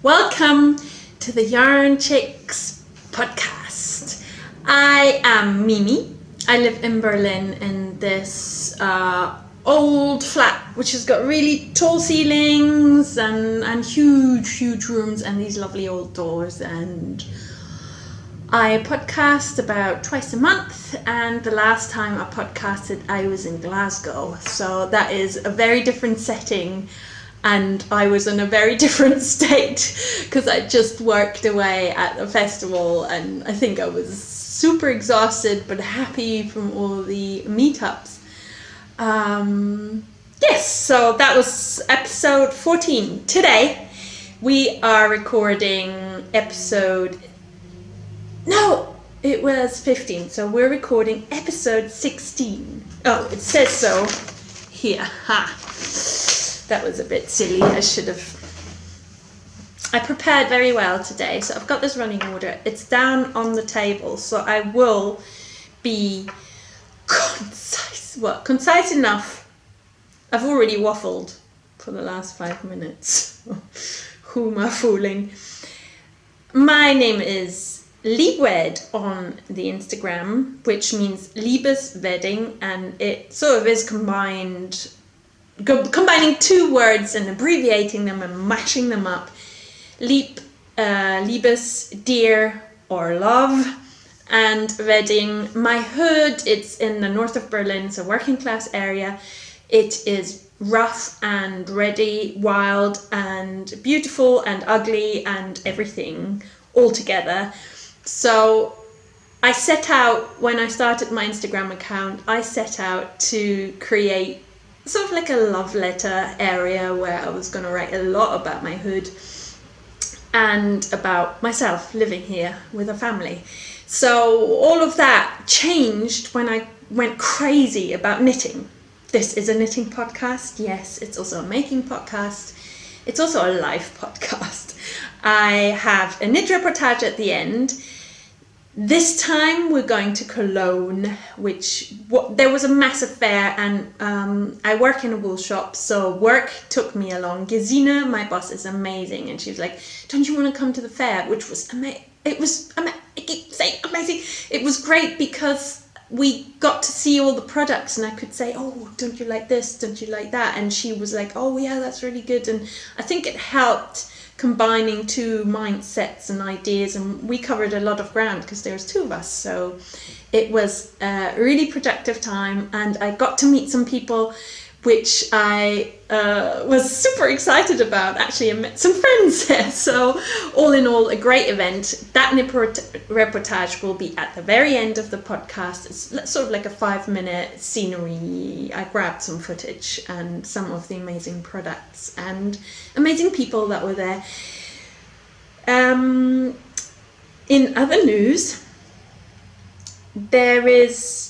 Welcome to the Yarnchix podcast. I am Mimi. I live in Birlinn in this old flat which has got really tall ceilings and huge rooms and these lovely old doors, and I podcast about twice a month, and the last time I podcasted I was in Glasgow, so that is a very different setting and I was in a very different state because I just worked away at the festival and I think I was super exhausted but happy from all the meetups. Yes, so that was episode 14. Today we are recording it was 15, so we're recording episode 16. Oh, it says so here. That was a bit silly. I prepared very well today, so I've got this running order. It's down on the table, so I will be concise. Well, concise enough. I've already waffled for the last 5 minutes. Who am I fooling? My name is Liebwed on the Instagram, which means Liebes Wedding, and it sort of is combining two words and abbreviating them and mashing them up. Liebes, dear or love, and wedding. My hood, it's in the north of Birlinn, it's a working class area. It is rough and ready, wild and beautiful and ugly and everything all together. So I set out, when I started my Instagram account, I set out to create sort of like a love letter area where I was going to write a lot about my hood and about myself living here with a family. So all of that changed when I went crazy about knitting. This is a knitting podcast. Yes, it's also a making podcast. It's also a live podcast. I have a knit reportage at the end. This time we're going to Cologne, there was a massive fair, and I work in a wool shop, so work took me along. Gesine, my boss, is amazing, and she was like, don't you want to come to the fair? Which was amazing. I keep saying amazing. It was great because we got to see all the products and I could say, oh, don't you like this? Don't you like that? And she was like, oh yeah, that's really good. And I think it helped combining two mindsets and ideas, and we covered a lot of ground because there was two of us, so it was a really productive time, and I got to meet some people which I was super excited about. Actually, I met some friends there, so all in all a great event. That reportage will be at the very end of the podcast. It's sort of like a 5-minute scenery. I grabbed some footage and some of the amazing products and amazing people that were there. In other news, there is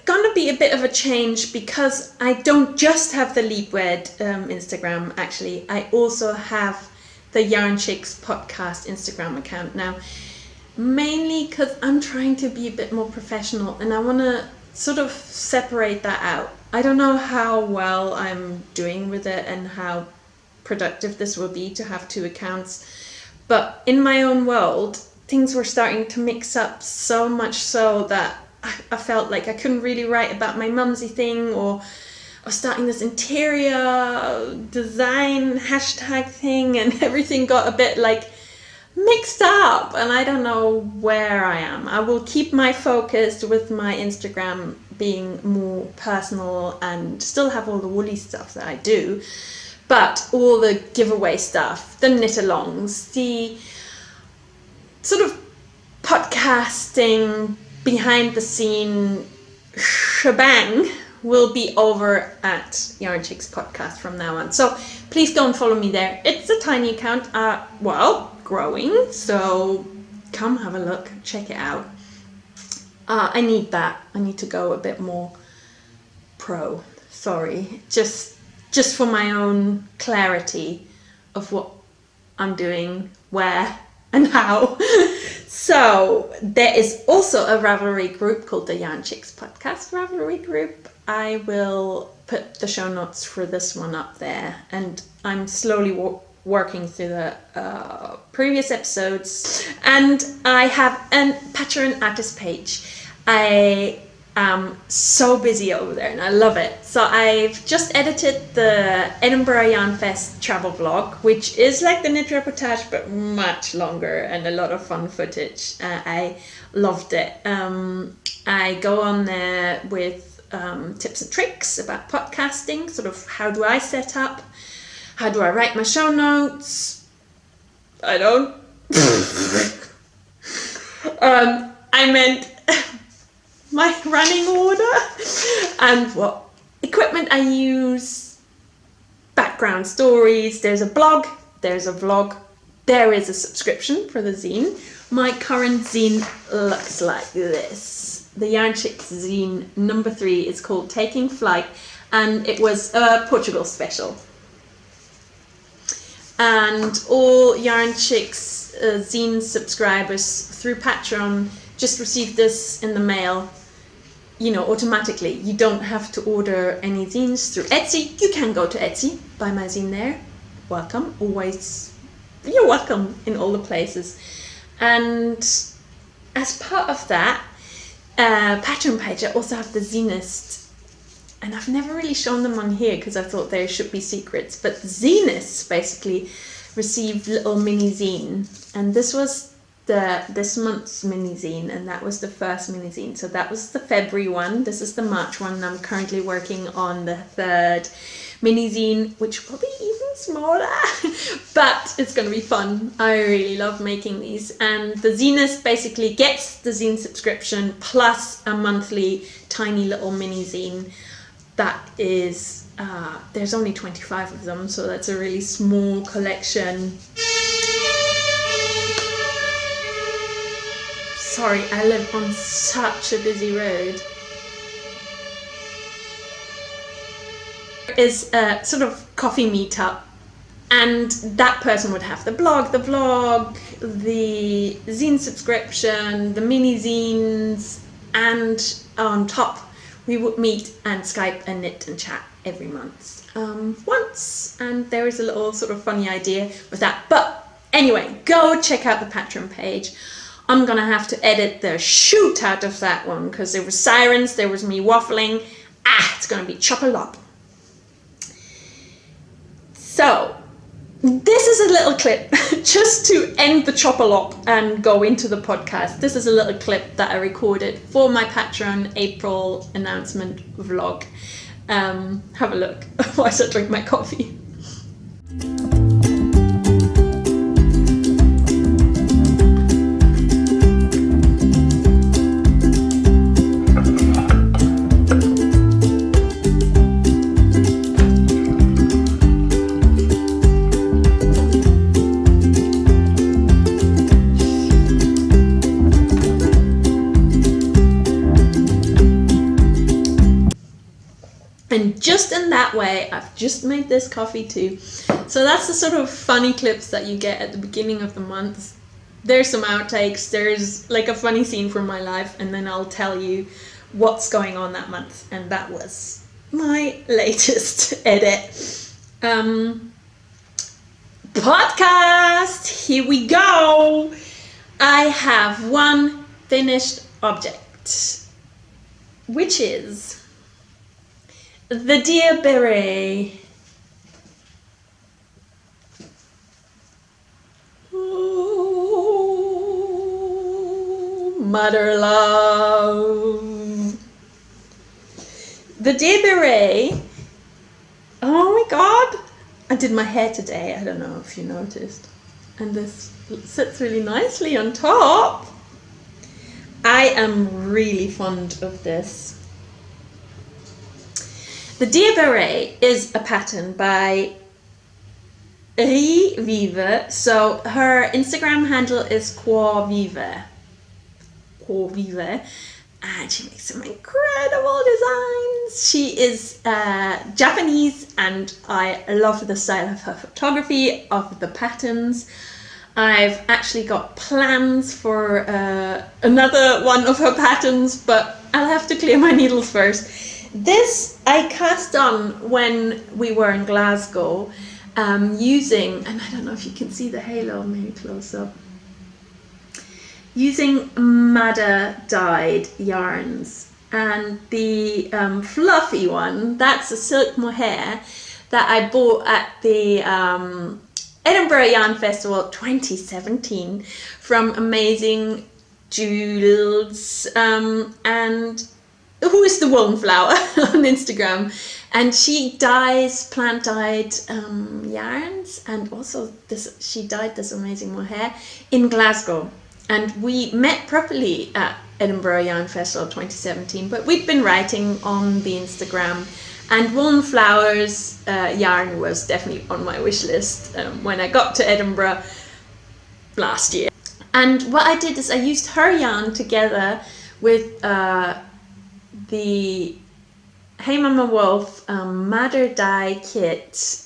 gonna be a bit of a change because I don't just have the Liebwed Instagram. Actually, I also have the Yarnchix podcast Instagram account now, mainly because I'm trying to be a bit more professional and I want to sort of separate that out. I don't know how well I'm doing with it and how productive this will be to have two accounts, but in my own world things were starting to mix up so much so that I felt like I couldn't really write about my mumsy thing, or I was starting this interior design hashtag thing, and everything got a bit like mixed up and I don't know where I am. I will keep my focus with my Instagram being more personal and still have all the woolly stuff that I do, but all the giveaway stuff, the knit-alongs, the sort of podcasting behind the scene shebang will be over at Yarnchix podcast from now on. So please go and follow me there. It's a tiny account, growing, so come have a look, check it out. I need that. I need to go a bit more pro. Sorry, just for my own clarity of what I'm doing, where and how. So there is also a Ravelry group called the Yarnchix Podcast Ravelry group. I will put the show notes for this one up there, and I'm slowly working through the previous episodes, and I have a pattern artist page. I am so busy over there and I love it. So I've just edited the Edinburgh Yarn Fest travel vlog, which is like the knit reportage but much longer and a lot of fun footage. I loved it. I go on there with tips and tricks about podcasting, sort of how do I set up, how do I write my show notes. I don't. I meant my running order and what equipment I use, background stories. There's a blog, there's a vlog, there is a subscription for the zine. My current zine looks like this. The Yarnchix zine number 3 is called Taking Flight, and it was a Portugal special. And all Yarnchix zine subscribers through Patreon just receive this in the mail, you know, automatically. You don't have to order any zines through Etsy. You can go to Etsy, buy my zine there. Welcome, always. You're welcome in all the places. And as part of that Patreon page, I also have the Zinist. And I've never really shown them on here because I thought there should be secrets. But Zinists basically received little mini zine. And this was this month's mini zine, and that was the first mini zine. So that was the February one. This is the March one. I'm currently working on the 3rd mini zine, which will be even smaller, but it's going to be fun. I really love making these. And the Zinist basically gets the zine subscription plus a monthly tiny little mini zine. That is, there's only 25 of them, so that's a really small collection. Sorry, I live on such a busy road. Is a sort of coffee meetup, and that person would have the vlog, the zine subscription, the mini zines, and on top we would meet and Skype and knit and chat every month once, and there is a little sort of funny idea with that. But anyway, go check out the Patreon page. I'm gonna have to edit the shoot out of that one because there was sirens, there was me waffling. It's gonna be chop-a-lop. So this is a little clip just to end the chop-a-lop and go into the podcast. This is a little clip that I recorded for my Patreon April announcement vlog. Have a look whilst I drink my coffee. And just in that way, I've just made this coffee too. So that's the sort of funny clips that you get at the beginning of the month. There's some outtakes, there's like a funny scene from my life, and then I'll tell you what's going on that month. And that was my latest edit. Podcast, here we go. I have one finished object, which is the Dear Beret. Oh, mother love. The Dear Beret. Oh my god. I did my hair today. I don't know if you noticed. And this sits really nicely on top. I am really fond of this. The Dear Beret is a pattern by Vive. So her Instagram handle is Qua Vive. And she makes some incredible designs. She is Japanese, and I love the style of her photography, of the patterns. I've actually got plans for another one of her patterns, but I'll have to clear my needles first. This I cast on when we were in Glasgow, using, and I don't know if you can see the halo, maybe close up, using madder dyed yarns. And the fluffy one, that's a silk mohair that I bought at the Edinburgh Yarn Festival 2017 from amazing Jules, and who is the Woolen Flower on Instagram, and she dyes plant dyed yarns, and also she dyed this amazing mohair in Glasgow, and we met properly at Edinburgh Yarn Festival 2017, but we'd been writing on the Instagram, and Woolen Flowers yarn was definitely on my wish list when I got to Edinburgh last year. And what I did is I used her yarn together with the Hey Mama Wolf madder dye kit,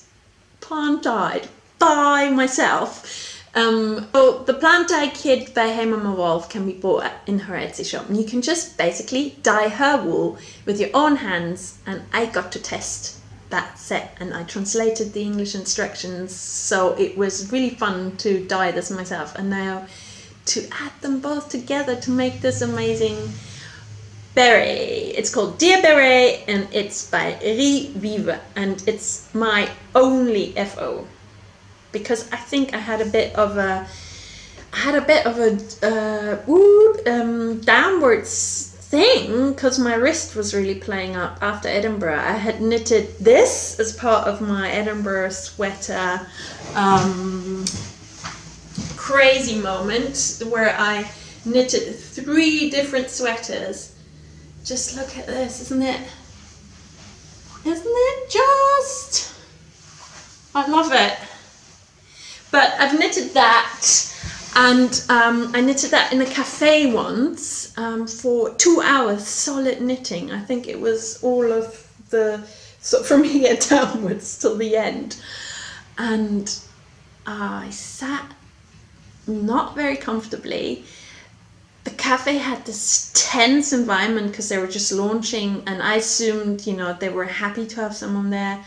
plant dyed by myself. So the plant dye kit by Hey Mama Wolf can be bought in her Etsy shop, and you can just basically dye her wool with your own hands, and I got to test that set and I translated the English instructions, so it was really fun to dye this myself, and now to add them both together to make this amazing beret. It's called Dear Beret, and it's by Vive, and it's my only FO, because I think I had a bit of a downwards thing, because my wrist was really playing up after Edinburgh. I had knitted this as part of my Edinburgh sweater crazy moment, where I knitted 3 different sweaters. Just look at this, isn't it? Isn't it just? I love it. But I've knitted that, and I knitted that in a cafe once for 2 hours solid knitting. I think it was all of the, so from here downwards till the end. And I sat not very comfortably. The cafe had this tense environment because they were just launching, and I assumed, you know, they were happy to have someone there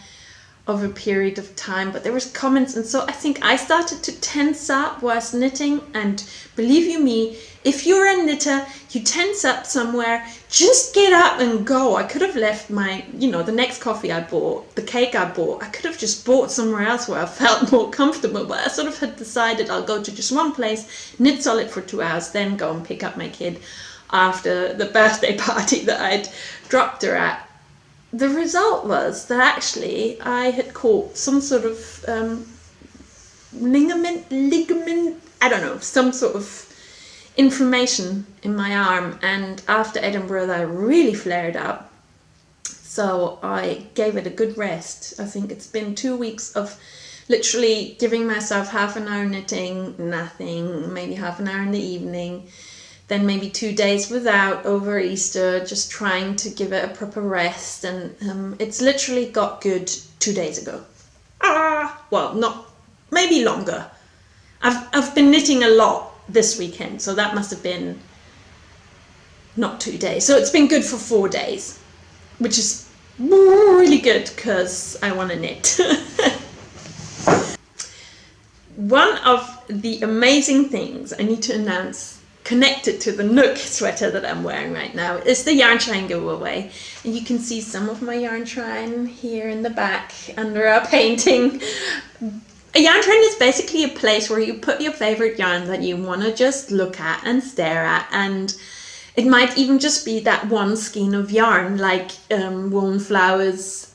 over a period of time, but there was comments, and so I think I started to tense up whilst knitting. And believe you me, if you're a knitter, you tense up somewhere, just get up and go. I could have left my, you know, the next coffee I bought, the cake I bought, I could have just bought somewhere else where I felt more comfortable, but I sort of had decided I'll go to just one place, knit solid for 2 hours, then go and pick up my kid after the birthday party that I'd dropped her at. The result was that actually I had caught some sort of ligament, I don't know, some sort of inflammation in my arm, and after Edinburgh that really flared up. So I gave it a good rest. I think it's been 2 weeks of literally giving myself half an hour knitting, nothing, maybe half an hour in the evening, then maybe 2 days without over Easter, just trying to give it a proper rest, and it's literally got good 2 days ago. Well, not, maybe longer. I've been knitting a lot this weekend, so that must have been not 2 days. So it's been good for 4 days, which is really good because I want to knit. One of the amazing things I need to announce connected to the Nook sweater that I'm wearing right now is the Yarn Shrine giveaway. And you can see some of my Yarn Shrine here in the back under our painting. A Yarn Shrine is basically a place where you put your favorite yarn that you want to just look at and stare at, and it might even just be that one skein of yarn, like Woolen Flowers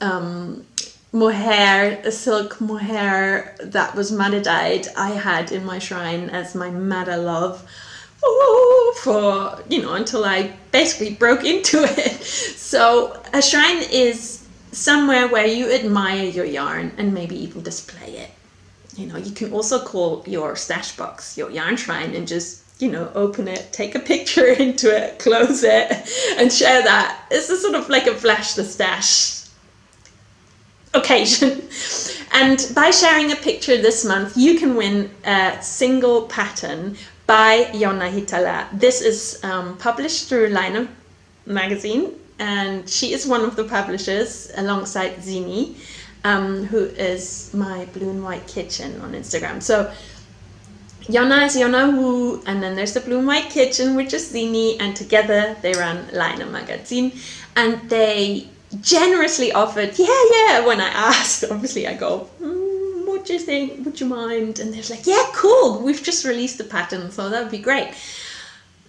mohair, a silk mohair that was madder dyed I had in my shrine as my madder love. For, you know, until I basically broke into it. So a shrine is somewhere where you admire your yarn and maybe even display it. You know, you can also call your stash box your yarn shrine and just, you know, open it, take a picture into it, close it, and share that. It's a sort of like a flash the stash occasion. And by sharing a picture this month, you can win a single pattern by Jonna Hitala. This is published through Laine magazine, and she is one of the publishers alongside Zini. who is my Blue and White Kitchen on Instagram. So Jonna is Jonna Wu, and then there's the Blue and White Kitchen, which is Zini, and together they run Laine magazine, and they generously offered, when I asked, obviously I go, what do you think, would you mind? And they're like, yeah, cool, we've just released the pattern, so that would be great.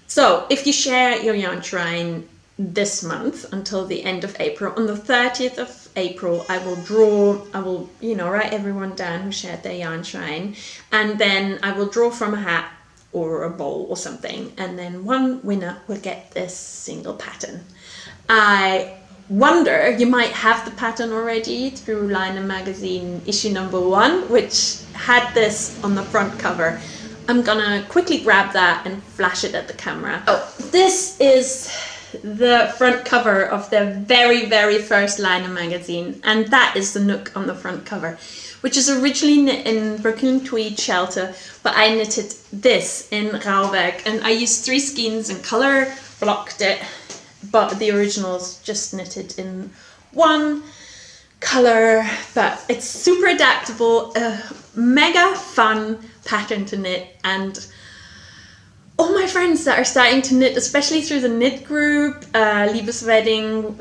So if you share your yarn shrine this month until the end of April, on the 30th of April, I will write everyone down who shared their yarn shrine, and then I will draw from a hat or a bowl or something, and then one winner will get this single pattern. I wonder, you might have the pattern already through Laine magazine issue number 1, which had this on the front cover. I'm gonna quickly grab that and flash it at the camera. Oh, this is the front cover of the very, very first Laine magazine, and that is the nook on the front cover, which is originally knit in Brooklyn tweed shelter, but I knitted this in Rauwerk, and I used 3 skeins and color blocked it, but the original's just knitted in 1 color. But it's super adaptable, mega fun pattern to knit, and all my friends that are starting to knit, especially through the knit group, Liebeswedding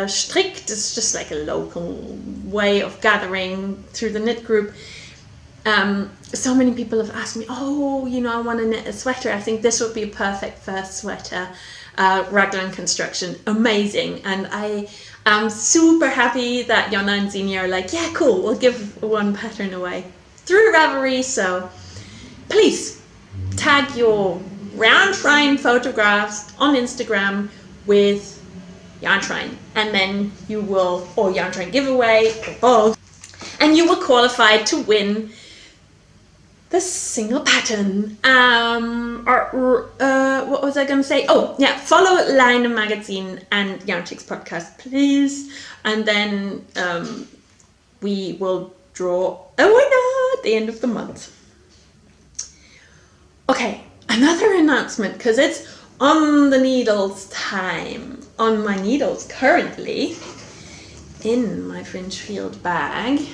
Strickt, it's just like a local way of gathering through the knit group. So many people have asked me, I want to knit a sweater. I think this would be a perfect first sweater. Raglan construction, amazing. And I am super happy that Jonna and Zini are like, yeah, cool, we'll give 1 pattern away through Ravelry. So please tag your yarn shrine photographs on Instagram with yarn shrine, and then you will, or yarn shrine giveaway, or both, and you will qualify to win the single pattern. What was I going to say? Oh yeah, follow Laine magazine and Yarnchix podcast, please, and then we will draw a winner at the end of the month. Okay, another announcement, because it's on the needles time. On my needles currently, in my fringe field bag,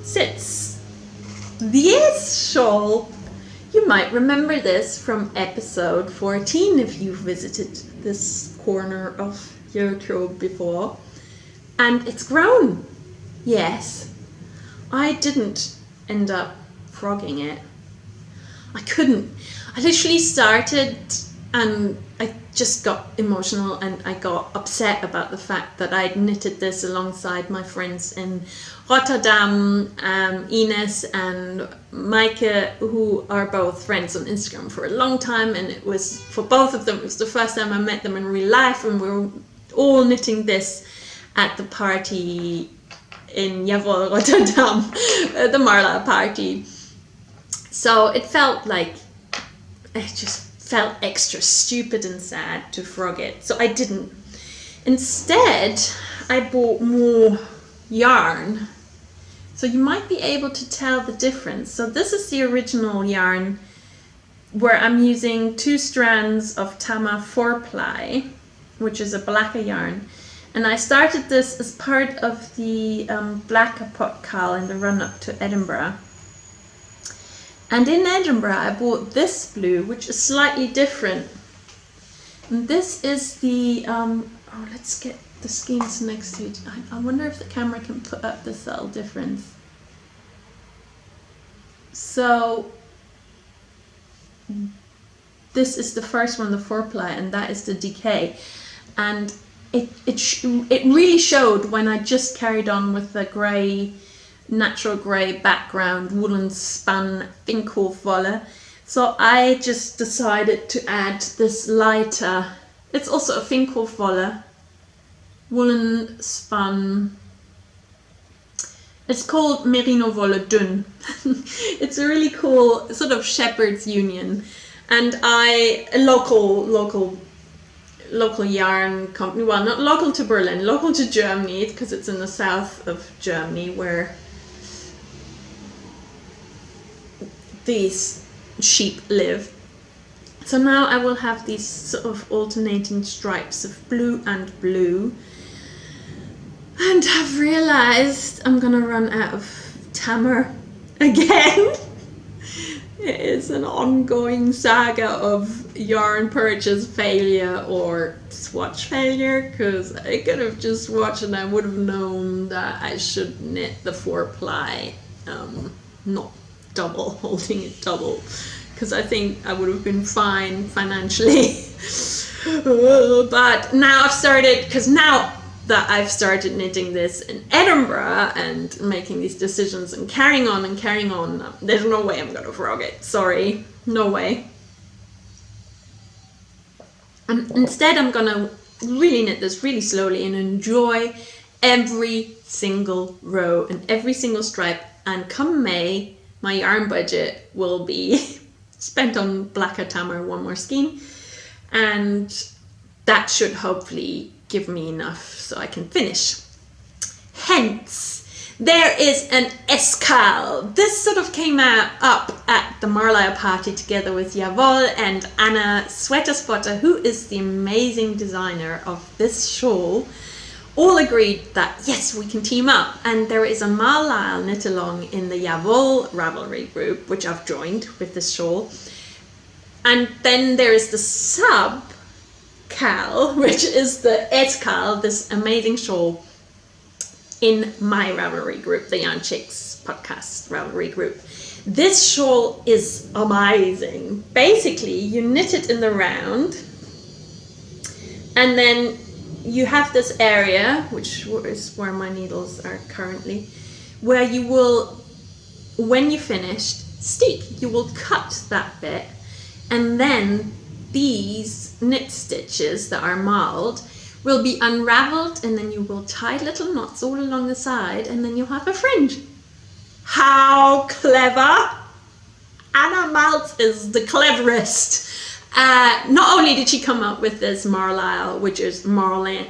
sits this shawl. You might remember this from episode 14 if you've visited this corner of YouTube before. And it's grown. Yes, I didn't end up frogging it. I couldn't. I literally started and I just got emotional and I got upset about the fact that I'd knitted this alongside my friends in Rotterdam, Ines and Maaike, who are both friends on Instagram for a long time, and it was, for both of them, it was the first time I met them in real life, and we were all knitting this at the party in Jawohl, Rotterdam, the Marla party. So it felt like, it just felt extra stupid and sad to frog it, so I didn't. Instead, I bought more yarn, so you might be able to tell the difference. So this is the original yarn, where I'm using 2 strands of Tama 4-ply, which is a blacker yarn, and I started this as part of the blacker pot cal in the run-up to Edinburgh. And in Edinburgh I bought this blue, which is slightly different. And this is the, let's get the skeins next to it. I wonder if the camera can put up the subtle difference. So this is the first one, the 4-ply, and that is the decay. And it really showed when I just carried on with the grey, natural grey background woolen spun Finkhofwolle. So I just decided to add this lighter, it's also a Finkhofwolle woolen spun, it's called Merino Wolle Dun. It's a really cool sort of shepherd's union, and a local yarn company, well, not local to Birlinn, local to Germany, because it's in the south of Germany where these sheep live. So now I will have these sort of alternating stripes of blue and blue. And I've realised I'm gonna run out of tamar again. It is an ongoing saga of yarn purchase failure or swatch failure, because I could have just swatched and I would have known that I should knit the 4-ply, not double, holding it double, because I think I would have been fine financially. But now I've started, because now that I've started knitting this in Edinburgh and making these decisions and carrying on, there's no way I'm gonna frog it. Sorry, no way. Instead, I'm gonna really knit this really slowly and enjoy every single row and every single stripe. And come May, my yarn budget will be spent on blacker tamar, one more skein, and that should hopefully give me enough so I can finish. Hence, there is an escal. This sort of came up at the Carlisle party together with Yarnchix and Anna Maltz Ess, who is the amazing designer of this shawl. All agreed that yes, we can team up, and there is a Carlisle knit along in the Yarnchix Ravelry group, which I've joined with this shawl. And then there is the sub Cal, which is the escal, this amazing shawl in my Ravelry group, the Yarnchix podcast Ravelry group. This shawl is amazing. Basically, you knit it in the round, and then you have this area, which is where my needles are currently, where you will, when you finished, steek. You will cut that bit, and then these knit stitches that are mauled will be unraveled, and then you will tie little knots all along the side, and then you'll have a fringe. How clever! Anna Maltz is the cleverest. Not only did she come up with this Carlisle, which is marling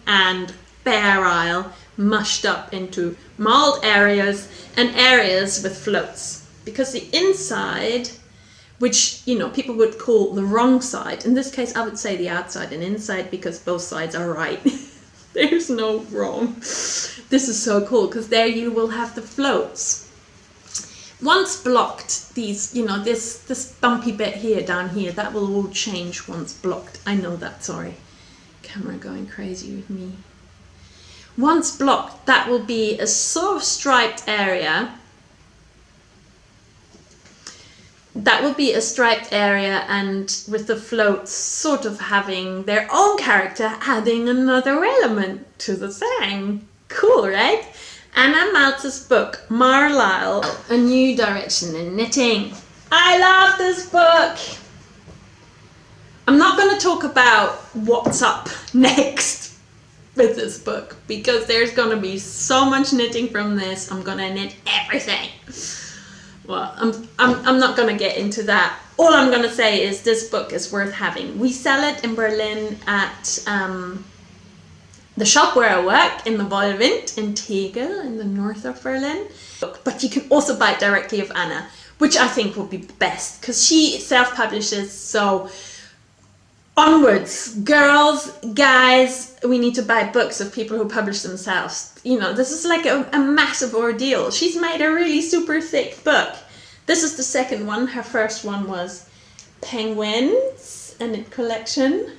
and beryl mushed up into mauled areas and areas with floats, because the inside, which, you know, people would call the wrong side. In this case, I would say the outside and inside, because both sides are right. There's no wrong. This is so cool, because there you will have the floats. Once blocked, these, you know, this bumpy bit here, down here, that will all change once blocked. I know that, sorry. Camera going crazy with me. Once blocked, that will be a sort of striped area. That will be a striped area, and with the floats sort of having their own character, adding another element to the thing. Cool, right? Anna Maltz's book, Carlisle, A New Direction in Knitting. I love this book! I'm not going to talk about what's up next with this book, because there's going to be so much knitting from this. I'm going to knit everything. Well, I'm not going to get into that. All I'm going to say is this book is worth having. We sell it in Birlinn at the shop where I work, in the Wollwind in Tegel, in the north of Birlinn. But you can also buy it directly of Anna, which I think would be best, because she self-publishes. So onwards, girls, guys, we need to buy books of people who publish themselves. You know, this is like a massive ordeal. She's made a really super thick book. This is the second one. Her first one was Penguins, a knit collection,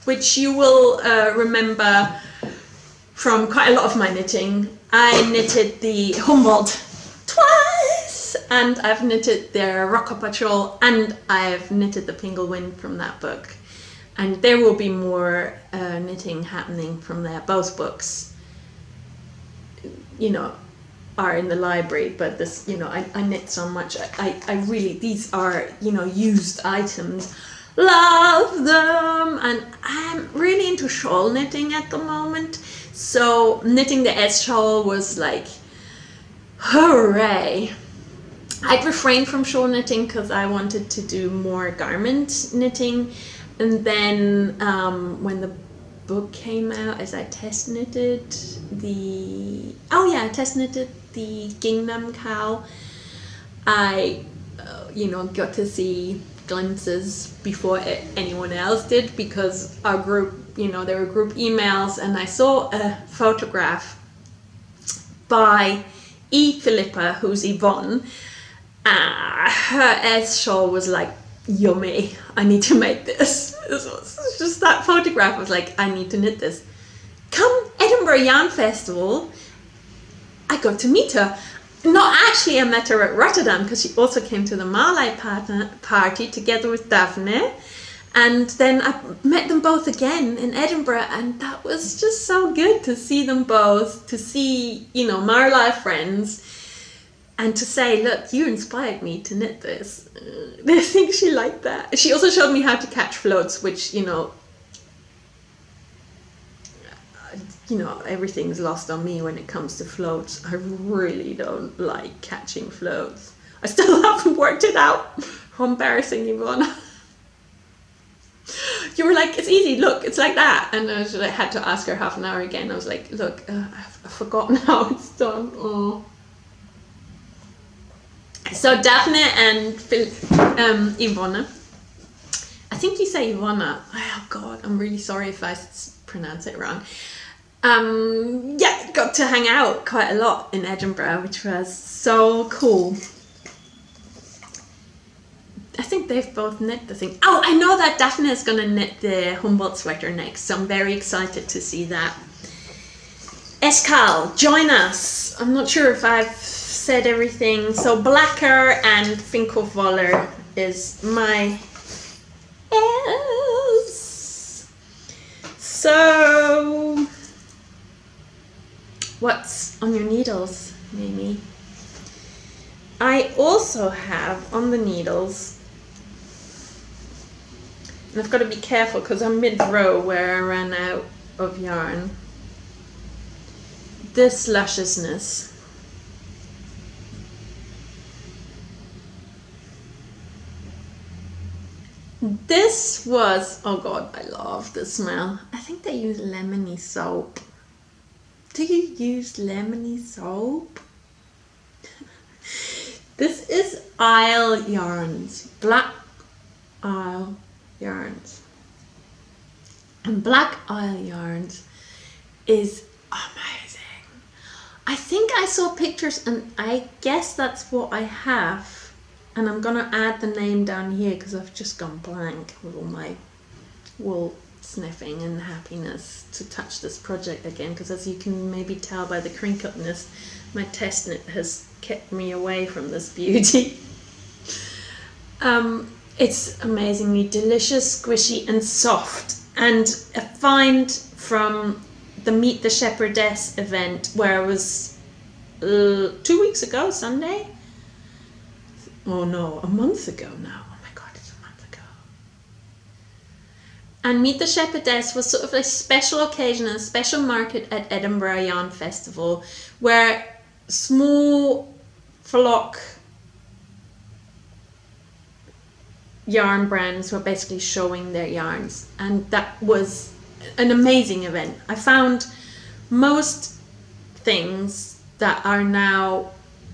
which you will remember from quite a lot of my knitting. I knitted the Humboldt twice, and I've knitted their Rocker Patrol, and I've knitted the Penguin from that book. And there will be more knitting happening from there. Both books, you know, are in the library, but this, you know, I knit so much. I really, these are, you know, used items. Love them, and I'm really into shawl knitting at the moment. So knitting the S shawl was like, hooray! I'd refrained from shawl knitting because I wanted to do more garment knitting, and then when the book came out, as I test knitted the Gingham cowl, I you know, got to see glimpses before anyone else did, because our group, there were group emails, and I saw a photograph by Philippa, who's Yvonne. Her S shawl was like, yummy, I need to make this. It's just that photograph was like, I need to knit this. Come Edinburgh Yarn Festival, I got to meet her. Not actually, I met her at Rotterdam, because she also came to the Marley party together with Daphne. And then I met them both again in Edinburgh, and that was just so good to see them both, to see, Marley friends, and to say, look, you inspired me to knit this. I think she liked that. She also showed me how to catch floats, which, everything's lost on me when it comes to floats. I really don't like catching floats. I still haven't worked it out. How embarrassing, Yvonne. You were like, it's easy, look, it's like that. And I had to ask her half an hour again. I was like, look, I've forgotten how it's done. Oh. So Daphne and Yvonne. I think you say Yvonne. Oh God, I'm really sorry if I pronounce it wrong. Got to hang out quite a lot in Edinburgh, which was so cool. I think they've both knit the thing. Oh, I know that Daphne is going to knit the Humboldt sweater next, so I'm very excited to see that. Escal, join us. I'm not sure if I've said everything. So Blacker and Finkhofwolle is my S. So what's on your needles, Mimi? I also have on the needles, and I've got to be careful because I'm mid-row where I ran out of yarn, this lusciousness. This was, oh God, I love the smell. I think they use lemony soap. Do you use lemony soap? This is Isle Yarns, Black Isle Yarns. And Black Isle Yarns is amazing. I think I saw pictures, and I guess that's what I have. And I'm gonna add the name down here because I've just gone blank with all my wool sniffing and happiness to touch this project again, because as you can maybe tell by the crinkledness, my test knit has kept me away from this beauty. It's amazingly delicious, squishy and soft, and a find from the Meet the Shepherdess event where I was 2 weeks ago, Sunday. Oh no, a month ago now. Oh my God, it's a month ago. And Meet the Shepherdess was sort of a special occasion and a special market at Edinburgh Yarn Festival where small flock yarn brands were basically showing their yarns, and that was an amazing event. I found most things that are now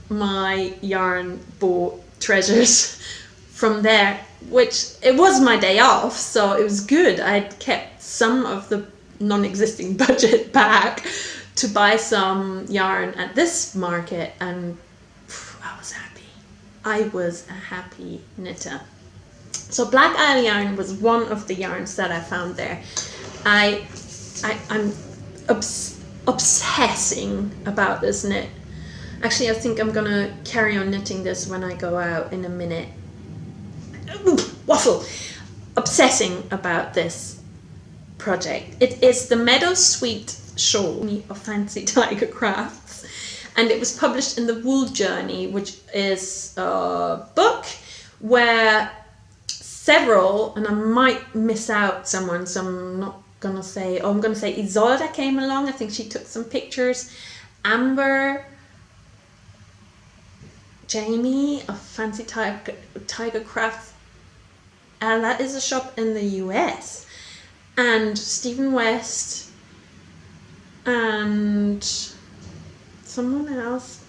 my yarn bought treasures from there, which it was my day off, so it was good. I'd kept some of the non-existing budget back to buy some yarn at this market, and I was happy. I was a happy knitter. So Black Isle yarn was one of the yarns that I found there. I'm obsessing about this knit. Actually, I think I'm gonna carry on knitting this when I go out in a minute. Ooh, waffle! Obsessing about this project. It is the Meadow Sweet shawl of Fancy Tiger Crafts, and it was published in the Wool Journey, which is a book where several, and I might miss out someone, so I'm not gonna say, I'm gonna say Isolde came along. I think she took some pictures. Amber, Jamie of Fancy Tiger Crafts, and that is a shop in the US, and Stephen West and someone else,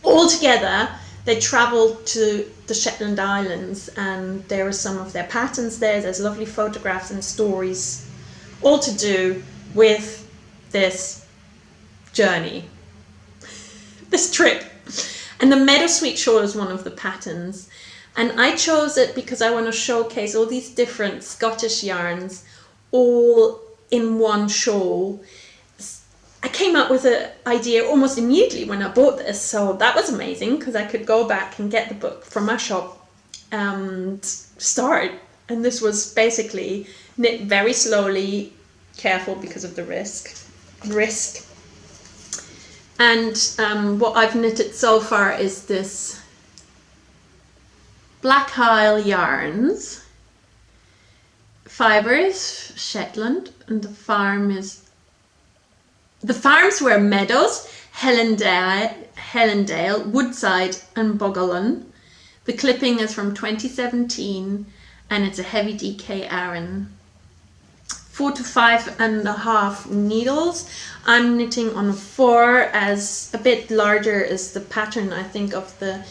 all together they travelled to the Shetland Islands, and there are some of their patterns there. There's lovely photographs and stories, all to do with this journey, this trip. And the Meadowsweet shawl is one of the patterns, and I chose it because I want to showcase all these different Scottish yarns all in one shawl. I came up with an idea almost immediately when I bought this, so that was amazing because I could go back and get the book from my shop and start. And this was basically knit very slowly, careful because of the risk. And what I've knitted so far is this Carlisle yarns. Fibres, Shetland, and the farms were Meadows, Helendale, Woodside and Bogolin. The clipping is from 2017 and it's a heavy DK Aran. 4 to 5.5 needles. I'm knitting on 4, as a bit larger is the pattern. I think of the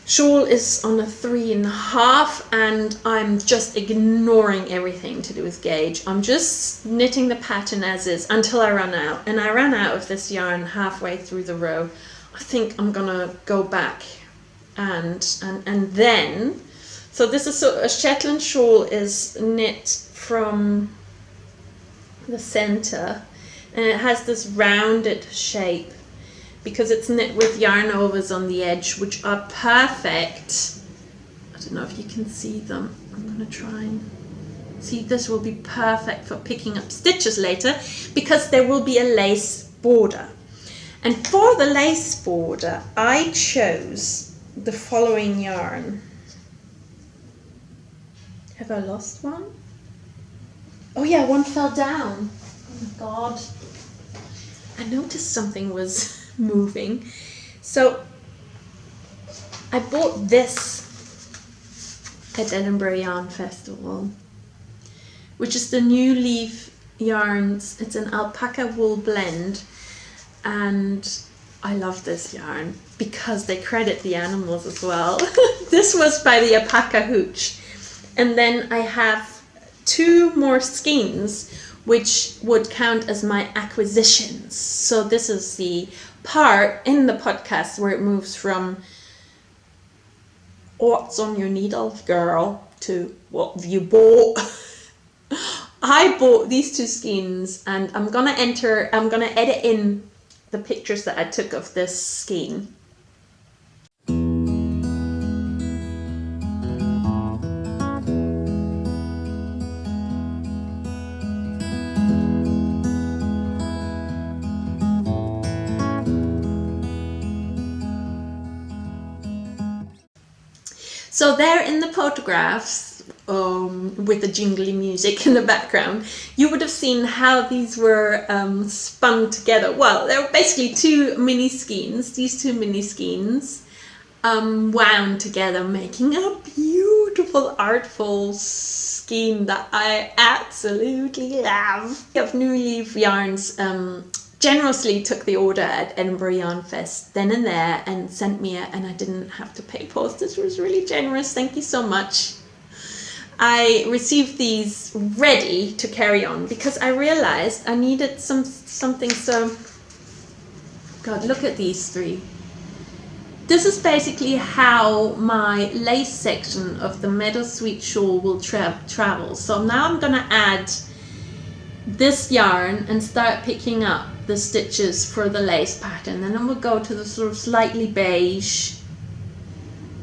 shawl is on a 3.5, and I'm just ignoring everything to do with gauge. I'm just knitting the pattern as is until I run out, and I ran out of this yarn halfway through the row. I think I'm gonna go back and then, so this is a Shetland shawl is knit from the center, and it has this rounded shape because it's knit with yarn overs on the edge, which are perfect. I don't know if you can see them. I'm gonna try and see. This will be perfect for picking up stitches later because there will be a lace border. And for the lace border, I chose the following yarn. Have I lost one? Oh yeah, one fell down. Oh my God. I noticed something was moving. So I bought this at Edinburgh Yarn Festival, which is the New Leaf yarns. It's an alpaca wool blend, and I love this yarn because they credit the animals as well. This was by the Alpaca Hooch. And then I have 2 more skeins which would count as my acquisitions. So this is the part in the podcast where it moves from what's on your needle, girl, to what have you bought. I bought these 2 skeins, and I'm gonna edit in the pictures that I took of this skein. So there in the photographs, with the jingly music in the background, you would have seen how these were spun together. Well, they were basically 2 mini skeins. These 2 mini skeins wound together, making a beautiful, artful skein that I absolutely love. Of New Leaf Yarns generously took the order at Edinburgh Yarn Fest then and there and sent me it, and I didn't have to pay postage. It was really generous. Thank you so much. I received these ready to carry on because I realized I needed something. So, God, look at these 3. This is basically how my lace section of the Meadowsweet shawl will travel. So now I'm gonna add this yarn and start picking up the stitches for the lace pattern, and then we'll go to the sort of slightly beige,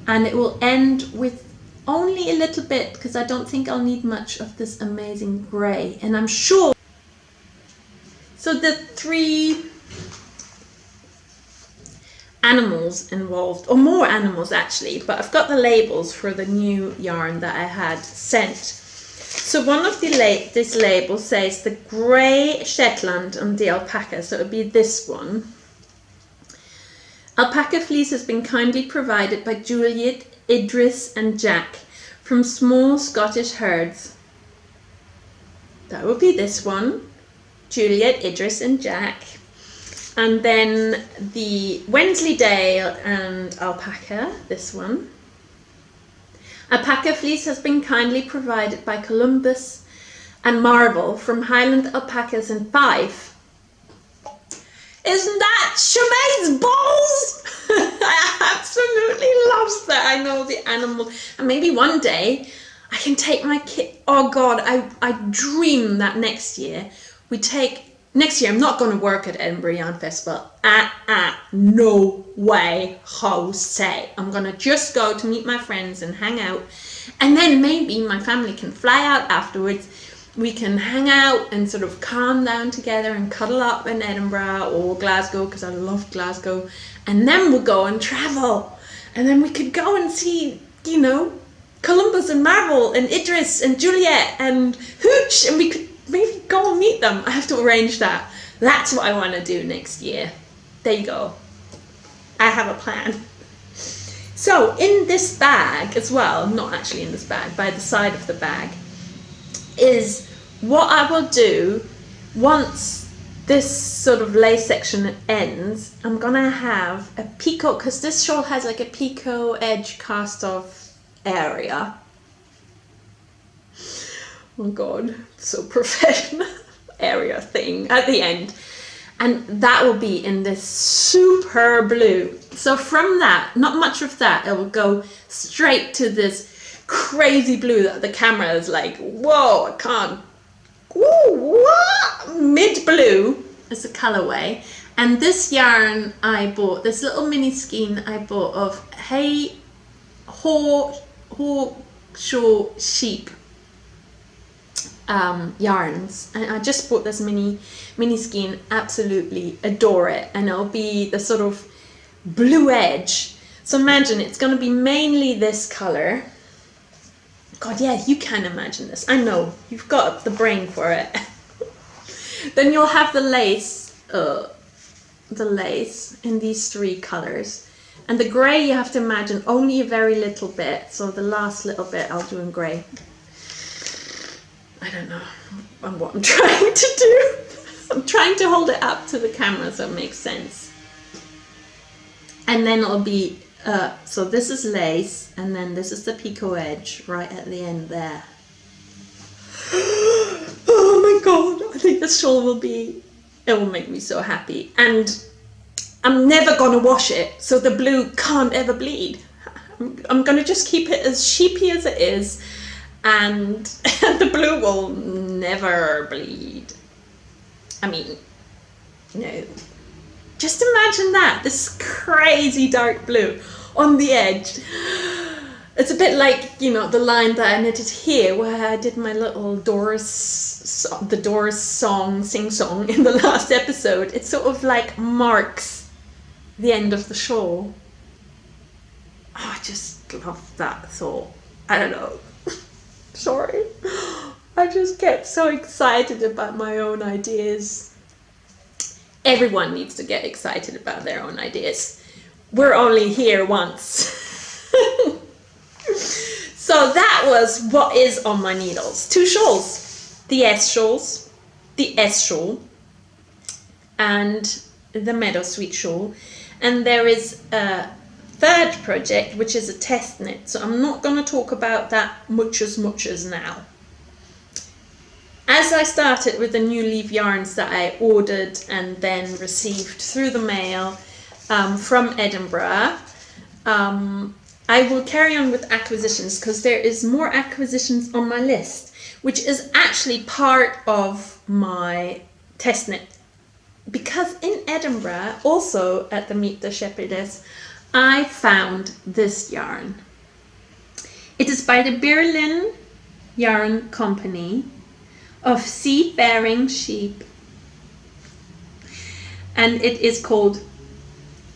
and it will end with only a little bit because I don't think I'll need much of this amazing grey, and I'm sure. So the 3 animals involved, or more animals actually, but I've got the labels for the new yarn that I had sent. So one of this label says the grey Shetland and the alpaca, so it would be this one. Alpaca fleece has been kindly provided by Juliet, Idris and Jack from small Scottish herds. That would be this one, Juliet, Idris and Jack. And then the Wensleydale and alpaca, this one. Alpaca fleece has been kindly provided by Columbus and Marvel from Highland Alpacas in Fife. Isn't that Siobhan's balls? I absolutely love that. I know the animal. And maybe one day I can take my kid. Oh God, I dream that next year we take. Next year I'm not going to work at Edinburgh Yarn Festival. No way, Jose. I'm going to just go to meet my friends and hang out. And then maybe my family can fly out afterwards. We can hang out and sort of calm down together and cuddle up in Edinburgh or Glasgow, because I love Glasgow. And then we'll go and travel. And then we could go and see, you know, Columbus and Marvel and Idris and Juliet and Hooch, and we could maybe go and meet them. I have to arrange that. That's what I want to do next year. There you go. I have a plan. So in this bag as well, not actually in this bag, by the side of the bag, is what I will do once this sort of lace section ends. I'm gonna have a picot, because this shawl has like a picot edge cast off area. Oh God, so professional area thing at the end. And that will be in this super blue. So from that, not much of that, it will go straight to this crazy blue that the camera is like, whoa, I can't. Whoa, what? Mid blue is the colorway. And this yarn I bought, this little mini skein I bought of Hawkshaw sheep yarns, and I just bought this mini skein. Absolutely adore it, and it'll be the sort of blue edge. So imagine it's going to be mainly this color. God, yeah, you can imagine this. I know you've got the brain for it. Then you'll have the lace in these three colors, and the gray you have to imagine only a very little bit. So the last little bit I'll do in gray. I don't know what I'm trying to do. I'm trying to hold it up to the camera so it makes sense. And then it'll be, so this is lace, and then this is the picot edge right at the end there. Oh my God, I think this shawl it will make me so happy. And I'm never gonna wash it, so the blue can't ever bleed. I'm gonna just keep it as sheepy as it is, and the blue will never bleed. I mean, no. Just imagine that, this crazy dark blue on the edge. It's a bit like, you know, the line that I knitted here where I did my little the Doris song, sing-song in the last episode. It sort of like marks the end of the shawl. Oh, I just love that thought. I don't know. Sorry. I just get so excited about my own ideas. Everyone needs to get excited about their own ideas. We're only here once. So that was what is on my needles. 2 shawls. The S shawls, the S shawl, and the Meadow Sweet shawl. And there is a third project, which is a test knit. So I'm not going to talk about that much as now. As I started with the new leaf yarns that I ordered and then received through the mail from Edinburgh, I will carry on with acquisitions, because there is more acquisitions on my list, which is actually part of my test knit. Because in Edinburgh, also at the Meet the Shepherdess, I found this yarn. It is by the Birlinn Yarn Company of seafaring sheep, and it is called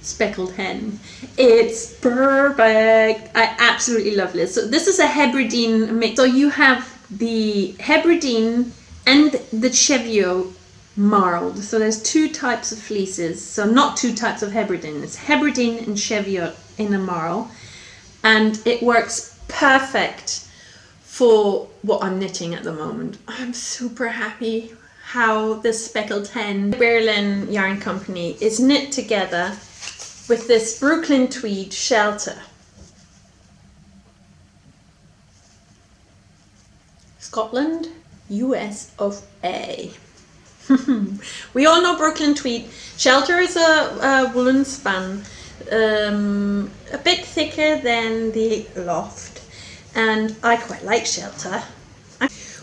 Speckled Hen. It's perfect. I absolutely love this. So this is a Hebridean mix. So you have the Hebridean and the Cheviot marled. So there's 2 types of fleeces. So not 2 types of Hebridean. It's Hebridean and Cheviot in a marl, and it works perfect for what I'm knitting at the moment. I'm super happy how this speckled hen Birlinn yarn company is knit together with this Brooklyn tweed shelter. Scotland, US of A. We all know Brooklyn tweed. Shelter is a woolen spun, a bit thicker than the loft, and I quite like shelter.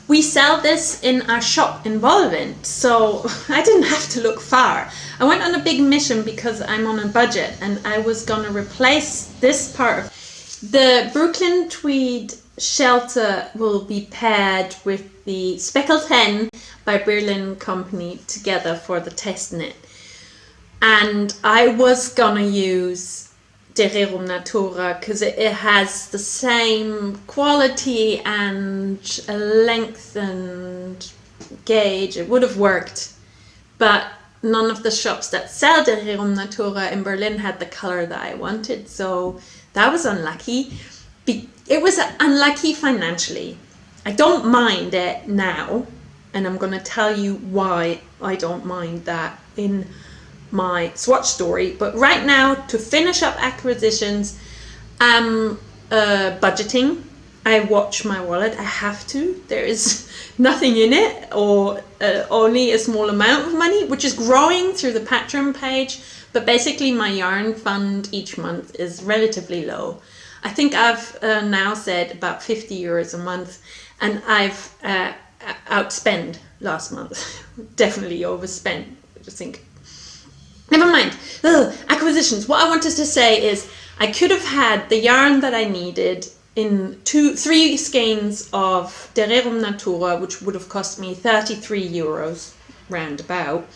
We sell this in our shop in Birlinn, so I didn't have to look far. I went on a big mission because I'm on a budget, and I was gonna replace this part of the Brooklyn tweed shelter will be paired with the speckled hen by Birlinn company together for the test knit. And I was gonna use de Rerum Natura because it has the same quality and length and gauge. It would have worked, but none of the shops that sell de Rerum Natura in Birlinn had the color that I wanted, so that was unlucky. It was unlucky financially. I don't mind it now, and I'm going to tell you why I don't mind that in my swatch story. But right now, to finish up acquisitions, I'm budgeting. I watch my wallet. I have to. There is nothing in it, or only a small amount of money, which is growing through the Patreon page. But basically, my yarn fund each month is relatively low. I think I've now said about 50 euros a month, and I've outspent last month. Definitely overspent. I just think, never mind. Acquisitions. What I wanted to say is I could have had the yarn that I needed in 3 skeins of de Rerum Natura, which would have cost me 33 euros roundabout.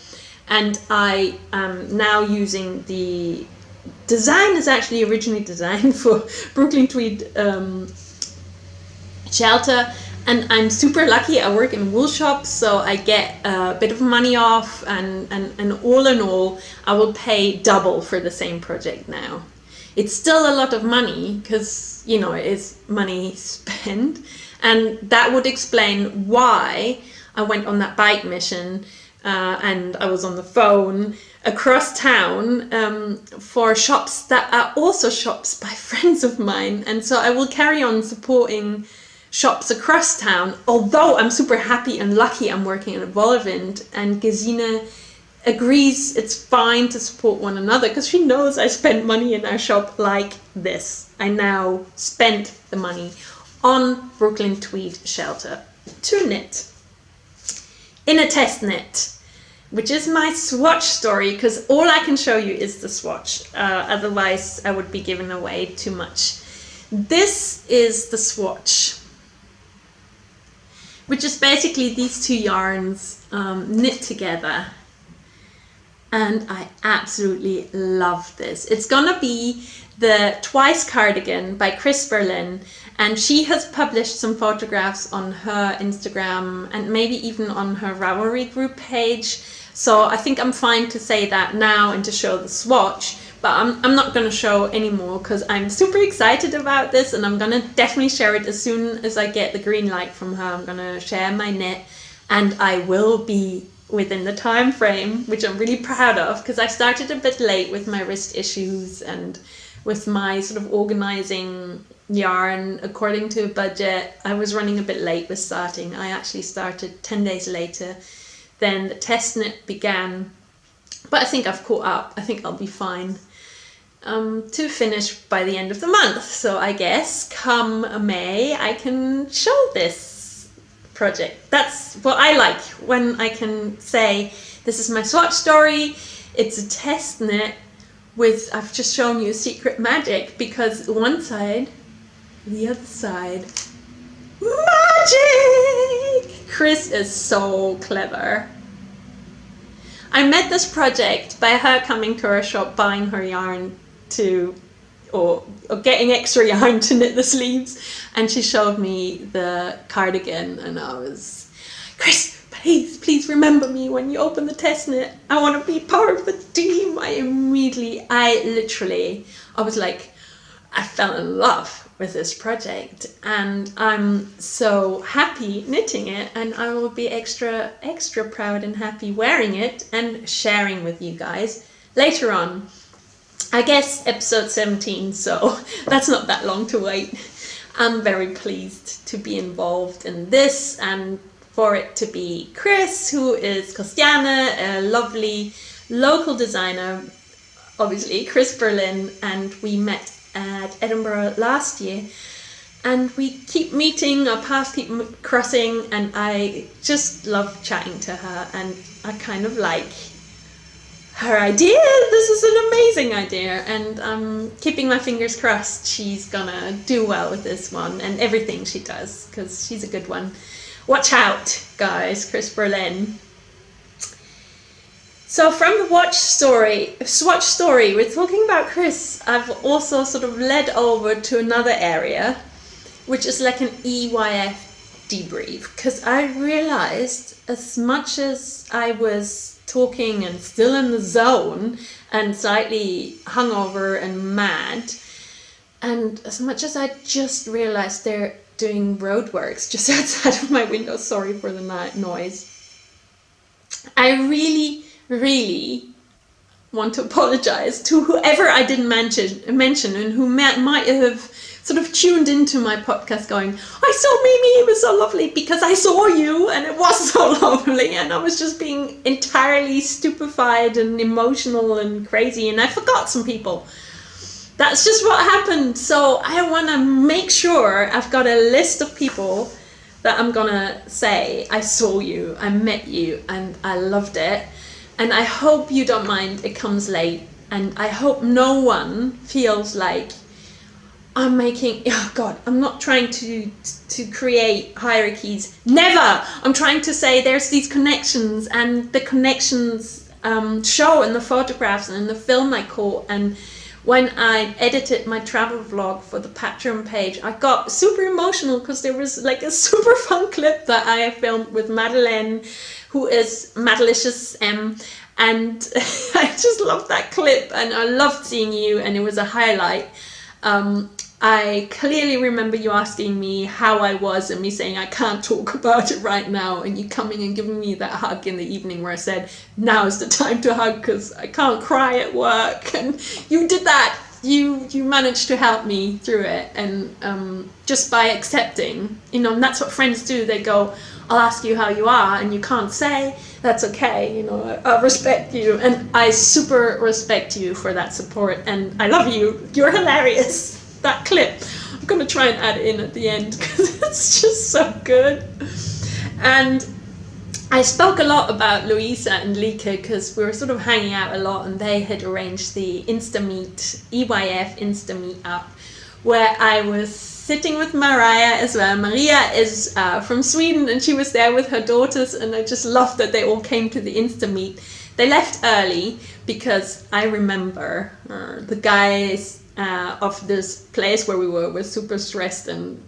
And I am now using the design is actually originally designed for Brooklyn tweed shelter, and I'm super lucky. I work in wool shops, so I get a bit of money off, and all in all I will pay double for the same project now. It's still a lot of money because, you know, it is money spent, and that would explain why I went on that bike mission and I was on the phone across town for shops that are also shops by friends of mine. And so I will carry on supporting shops across town, although I'm super happy and lucky I'm working at a Birlinn, and Gesine agrees it's fine to support one another because she knows I spend money in our shop like this. I now spent the money on Brooklyn tweed shelter to knit in a test knit, which is my swatch story, because all I can show you is the swatch. Otherwise, I would be giving away too much. This is the swatch, which is basically these two yarns knit together. And I absolutely love this. It's gonna be the Twice cardigan by Birlinn, and she has published some photographs on her Instagram and maybe even on her Ravelry group page. So I think I'm fine to say that now and to show the swatch, but I'm not going to show anymore because I'm super excited about this, and I'm going to definitely share it as soon as I get the green light from her. I'm going to share my knit, and I will be within the time frame, which I'm really proud of, because I started a bit late with my wrist issues and with my sort of organizing yarn according to a budget. I was running a bit late with starting. I actually started 10 days later than the test knit began, but I think I've caught up. I think I'll be fine to finish by the end of the month. So I guess come May I can show this project. That's what I like, when I can say this is my swatch story. It's a test knit with, I've just shown you secret magic, because one side, the other side, magic! Chris is so clever. I met this project by her coming to our shop, buying her yarn to, or getting extra yarn to knit the sleeves, and she showed me the cardigan, and I was, Chris, please remember me when you open the test knit. I want to be part of the team. I was like, I fell in love. with this project, and I'm so happy knitting it, and I will be extra proud and happy wearing it and sharing with you guys later on. I guess episode 17, so that's not that long to wait. I'm very pleased to be involved in this, and for it to be Chris, who is Christiane, a lovely local designer, obviously Chris Birlinn, and we met at Edinburgh last year, and we keep meeting, our paths keep crossing, and I just love chatting to her, and I kind of like her idea. This is an amazing idea, and I'm keeping my fingers crossed she's gonna do well with this one and everything she does, because she's a good one. Watch out, guys, Chris Birlinn. So from the swatch story, we're talking about Chris. I've also sort of led over to another area, which is like an EYF debrief, because I realized, as much as I was talking and still in the zone and slightly hungover and mad, and as much as I just realized they're doing roadworks just outside of my window, sorry for the noise, I really want to apologize to whoever I didn't mention and who might have sort of tuned into my podcast going, I saw Mimi, it was so lovely, because I saw you and it was so lovely, and I was just being entirely stupefied and emotional and crazy, and I forgot some people. That's just what happened. So I want to make sure I've got a list of people that I'm gonna say, I saw you, I met you, and I loved it. And I hope you don't mind it comes late, and I hope no one feels like I'm not trying to create hierarchies. Never! I'm trying to say there's these connections, and the connections show in the photographs and in the film I caught. And when I edited my travel vlog for the Patreon page, I got super emotional because there was like a super fun clip that I filmed with Madeleine, who is Madelicious M, and I just loved that clip, and I loved seeing you, and it was a highlight. I clearly remember you asking me how I was, and me saying I can't talk about it right now, and you coming and giving me that hug in the evening where I said, now is the time to hug because I can't cry at work, and you did that. You managed to help me through it, and just by accepting, and that's what friends do. They go, I'll ask you how you are, and you can't say, that's okay, I respect you, and I super respect you for that support, and I love you. You're hilarious. That clip, I'm gonna try and add it in at the end because it's just so good. And I spoke a lot about Louisa and Lieke because we were sort of hanging out a lot, and they had arranged the EYF Insta Meet up, where I was sitting with Maria as well. Maria is from Sweden, and she was there with her daughters, and I just loved that they all came to the Insta Meet. They left early because I remember the guys of this place where we were super stressed and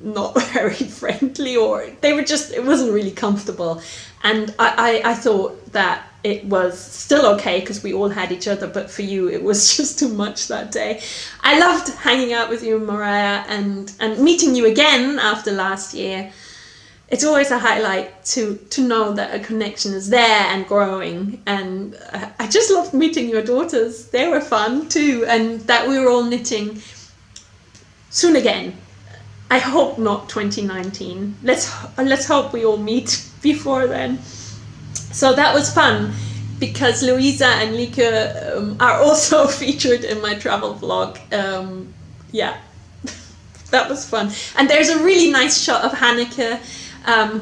not very friendly, or it wasn't really comfortable, and I thought that it was still okay because we all had each other, but for you it was just too much that day. I loved hanging out with you, Mariah, and meeting you again after last year. It's always a highlight to know that a connection is there and growing, and I just loved meeting your daughters. They were fun too, and that we were all knitting soon again. I hope not 2019. Let's hope we all meet before then. So that was fun because Louisa and Lieke are also featured in my travel vlog. Yeah, that was fun. And there's a really nice shot of Hanneke,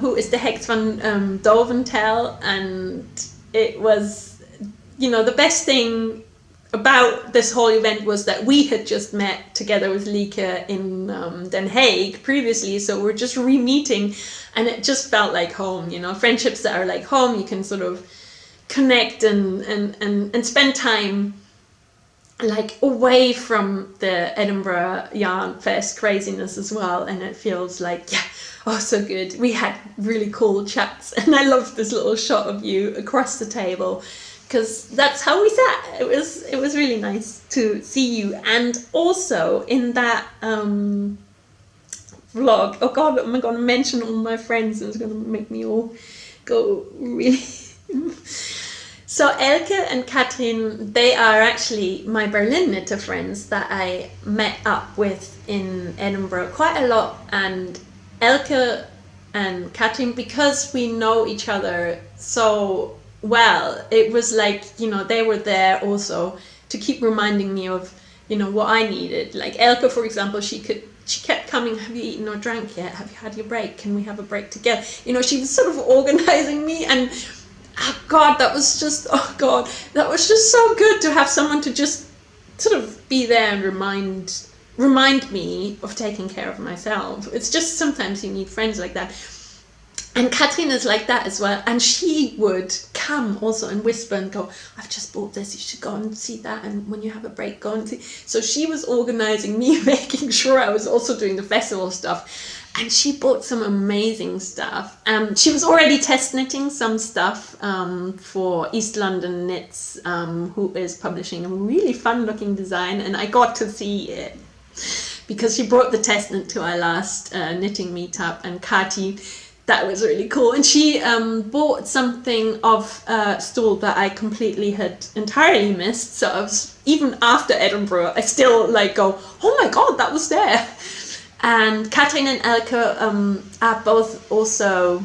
who is the Hex van Doventel, and it was, the best thing about this whole event was that we had just met together with Lieke in Den Haag previously, so we're just re-meeting, and it just felt like home. Friendships that are like home, you can sort of connect and spend time like away from the Edinburgh Yarn Fest craziness as well, and it feels like, so good. We had really cool chats, and I loved this little shot of you across the table because that's how we sat. It was really nice to see you. And also in that vlog, oh god, am I going to mention all my friends? It's going to make me all go really... So Elke and Katrin, they are actually my Birlinn knitter friends that I met up with in Edinburgh quite a lot. And Elke and Katrin, because we know each other so well, it was like, you know, they were there also to keep reminding me of, you know, what I needed. Like Elke, for example, she kept coming, have you eaten or drank yet? Have you had your break? Can we have a break together? You know, she was sort of organizing me, and oh god, that was just so good to have someone to just sort of be there and remind me of taking care of myself. It's just sometimes you need friends like that. And Katrin is like that as well, and she would come also and whisper and go, I've just bought this, you should go and see that, and when you have a break, go and see. So she was organizing me, making sure I was also doing the festival stuff, and she bought some amazing stuff. She was already test knitting some stuff for East London Knits, who is publishing a really fun looking design, and I got to see it because she brought the test knit to our last knitting meetup, and Kati, that was really cool. And she bought something of Stool that I completely had entirely missed. So I was, even after Edinburgh, I still like go, oh my god, that was there. And Katrin and Elke are both also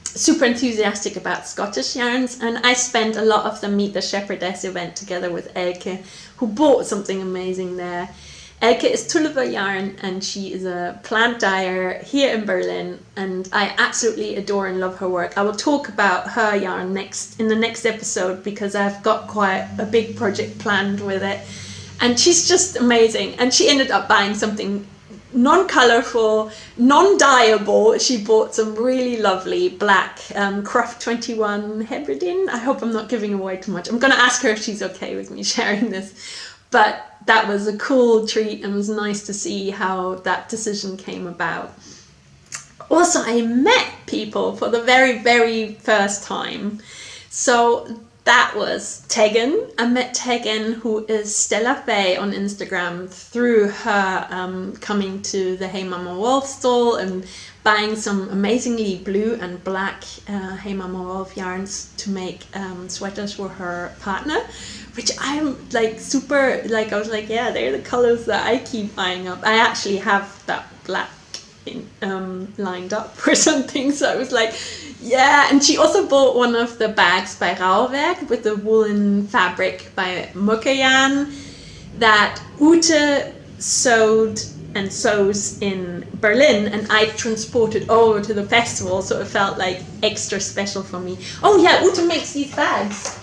super enthusiastic about Scottish yarns, and I spent a lot of the Meet the Shepherdess event together with Elke, who bought something amazing there. Elke is Tulliver yarn, and she is a plant dyer here in Birlinn, and I absolutely adore and love her work. I will talk about her yarn in the next episode, because I've got quite a big project planned with it, and she's just amazing. And she ended up buying something non-colourful, non-dyeable. She bought some really lovely black Craft 21 Hebridean. I hope I'm not giving away too much. I'm going to ask her if she's okay with me sharing this, but that was a cool treat, and it was nice to see how that decision came about. Also, I met people for the very, very first time. So that was Tegan. I met Tegan, who is Stella Faye on Instagram, through her coming to the Hey Mama Wolf stall and buying some amazingly blue and black Hey Mama Wolf yarns to make sweaters for her partner, which I'm like super, like I was like, yeah, they're the colors that I keep eyeing up. I actually have that black lined up or something, so I was like, yeah. And she also bought one of the bags by Rauwerk with the woolen fabric by Mukkejan that Ute sewed and sews in Birlinn, and I transported over to the festival, so it felt like extra special for me. Oh yeah, Ute makes these bags.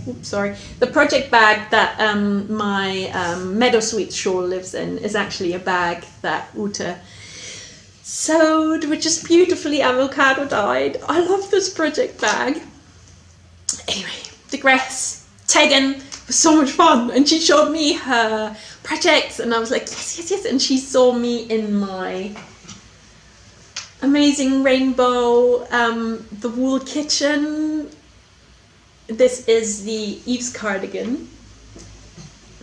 Oops, sorry. The project bag that my Meadow Sweet shawl lives in is actually a bag that Ute sewed, which is beautifully avocado dyed. I love this project bag. Anyway, digress. Tegan was so much fun, and she showed me her projects, and I was like, yes, yes, yes. And she saw me in my amazing rainbow, the wool kitchen. This is the Eve's cardigan